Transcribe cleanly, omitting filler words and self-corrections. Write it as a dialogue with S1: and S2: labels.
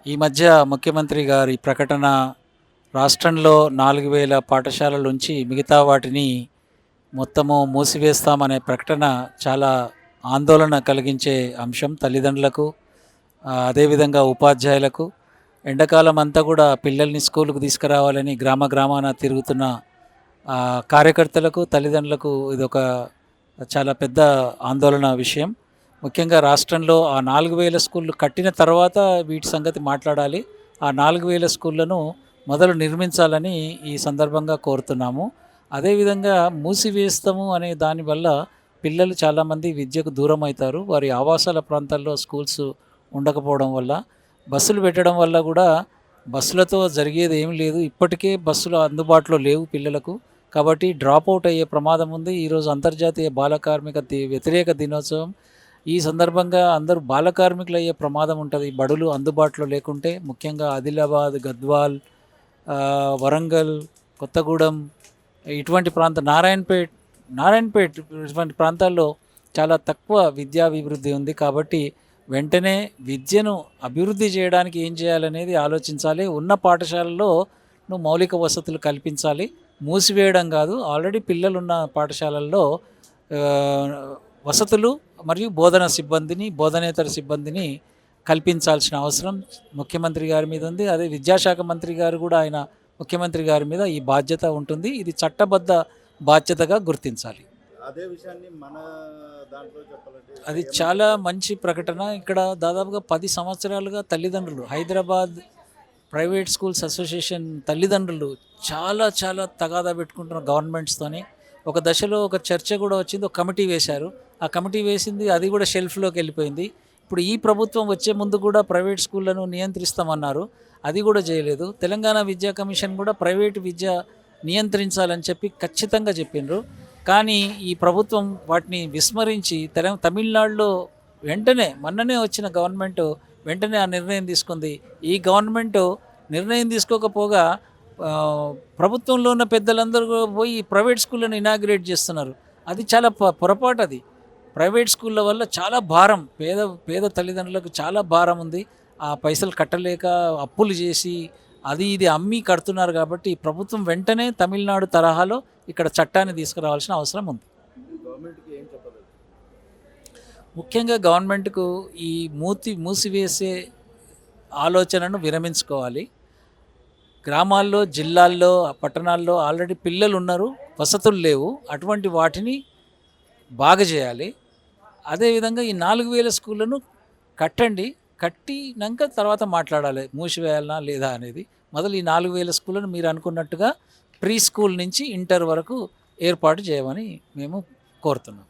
S1: ఈ మధ్య ముఖ్యమంత్రి గారి ప్రకటన రాష్ట్రంలో 4000 పాఠశాలల నుంచి మిగతా వాటిని మొత్తము మూసివేస్తామనే ప్రకటన చాలా ఆందోళన కలిగించే అంశం తల్లిదండ్రులకు, అదేవిధంగా ఉపాధ్యాయులకు. ఎండాకాలం అంతా కూడా పిల్లల్ని స్కూలుకు తీసుకురావాలని గ్రామ గ్రామాన తిరుగుతున్న కార్యకర్తలకు, తల్లిదండ్రులకు ఇదొక చాలా పెద్ద ఆందోళన విషయం. ముఖ్యంగా రాష్ట్రంలో ఆ 4000 స్కూళ్ళు కట్టిన తర్వాత వీటి సంగతి మాట్లాడాలి. ఆ 4000 స్కూళ్ళను మొదలు నిర్మించాలని ఈ సందర్భంగా కోరుతున్నాము. అదేవిధంగా మూసివేస్తాము అనే దానివల్ల పిల్లలు చాలామంది విద్యకు దూరం అవుతారు. వారి ఆవాసాల ప్రాంతాల్లో స్కూల్స్ ఉండకపోవడం వల్ల, బస్సులు పెట్టడం వల్ల కూడా బస్సులతో జరిగేది ఏమీ లేదు. ఇప్పటికే బస్సులు అందుబాటులో లేవు పిల్లలకు. కాబట్టి డ్రాప్ అవుట్ అయ్యే ప్రమాదం ఉంది. ఈరోజు అంతర్జాతీయ బాలకార్మిక వ్యతిరేక దినోత్సవం. ఈ సందర్భంగా అందరూ బాలకార్మికులు అయ్యే ప్రమాదం ఉంటుంది బడులు అందుబాటులో లేకుంటే. ముఖ్యంగా ఆదిలాబాద్, గద్వాల్, వరంగల్, కొత్తగూడెం ఇటువంటి నారాయణపేట్ ఇటువంటి ప్రాంతాల్లో చాలా తక్కువ విద్యాభివృద్ధి ఉంది. కాబట్టి వెంటనే విద్యను అభివృద్ధి చేయడానికి ఏం చేయాలనేది ఆలోచించాలి. ఉన్న పాఠశాలలో మౌలిక వసతులు కల్పించాలి, మూసివేయడం కాదు. ఆల్రెడీ పిల్లలున్న పాఠశాలల్లో వసతులు మరియు బోధనేతర సిబ్బందిని కల్పించాల్సిన అవసరం ముఖ్యమంత్రి గారి మీద ఉంది. అదే విద్యాశాఖ మంత్రి గారు కూడా ముఖ్యమంత్రి గారి మీద ఈ బాధ్యత ఉంటుంది. ఇది చట్టబద్ధ బాధ్యతగా గుర్తించాలి.
S2: అదే విషయాన్ని మన దాంట్లో చెప్పాలంటే
S1: అది చాలా మంచి ప్రకటన. ఇక్కడ దాదాపుగా 10 సంవత్సరాలుగా తల్లిదండ్రులు, హైదరాబాద్ ప్రైవేట్ స్కూల్స్ అసోసియేషన్ తల్లిదండ్రులు చాలా చాలా తగాదా పెట్టుకుంటున్న గవర్నమెంట్స్తోని. ఒక దశలో ఒక చర్చ కూడా వచ్చింది, ఒక కమిటీ వేశారు. ఆ కమిటీ వేసింది, అది కూడా షెల్ఫ్లోకి వెళ్ళిపోయింది. ఇప్పుడు ఈ ప్రభుత్వం వచ్చే ముందు కూడా ప్రైవేట్ స్కూళ్లను నియంత్రిస్తామన్నారు, అది కూడా చేయలేదు. తెలంగాణ విద్యా కమిషన్ కూడా ప్రైవేటు విద్య నియంత్రించాలని చెప్పి ఖచ్చితంగా చెప్పిండ్రు. కానీ ఈ ప్రభుత్వం వాటిని విస్మరించి తమిళనాడులో మొన్ననే వచ్చిన గవర్నమెంట్ వెంటనే ఆ నిర్ణయం తీసుకుంది. ఈ గవర్నమెంట్ నిర్ణయం తీసుకోకపోగా ప్రభుత్వంలో ఉన్న పెద్దలందరూ పోయి ప్రైవేట్ స్కూళ్ళను ఇనాగ్రేట్ చేస్తున్నారు. అది చాలా పొరపాటు. అది ప్రైవేట్ స్కూళ్ళ వల్ల చాలా భారం, పేద తల్లిదండ్రులకు చాలా భారం ఉంది. ఆ పైసలు కట్టలేక అప్పులు చేసి ఇది అమ్మి కడుతున్నారు. కాబట్టి ప్రభుత్వం వెంటనే తమిళనాడు తరహాలో ఇక్కడ చట్టాన్ని తీసుకురావాల్సిన అవసరం ఉంది.
S2: గవర్నమెంట్కి ఏం చెప్పదు?
S1: ముఖ్యంగా గవర్నమెంట్కు ఈ మూసివేసే ఆలోచనను విరమించుకోవాలి. గ్రామాల్లో, జిల్లాల్లో, పట్టణాల్లో ఆల్రెడీ పిల్లలు ఉన్నారు, వసతులు లేవు. అటువంటి వాటిని బాగా చేయాలి. అదేవిధంగా ఈ 4000 స్కూళ్ళను కట్టినాక తర్వాత మాట్లాడాలి మూసివేయాలనా లేదా అనేది. మొదలు ఈ 4000 స్కూళ్ళను మీరు అనుకున్నట్టుగా ప్రీ స్కూల్ నుంచి ఇంటర్ వరకు ఏర్పాటు చేయమని మేము కోరుతున్నాం.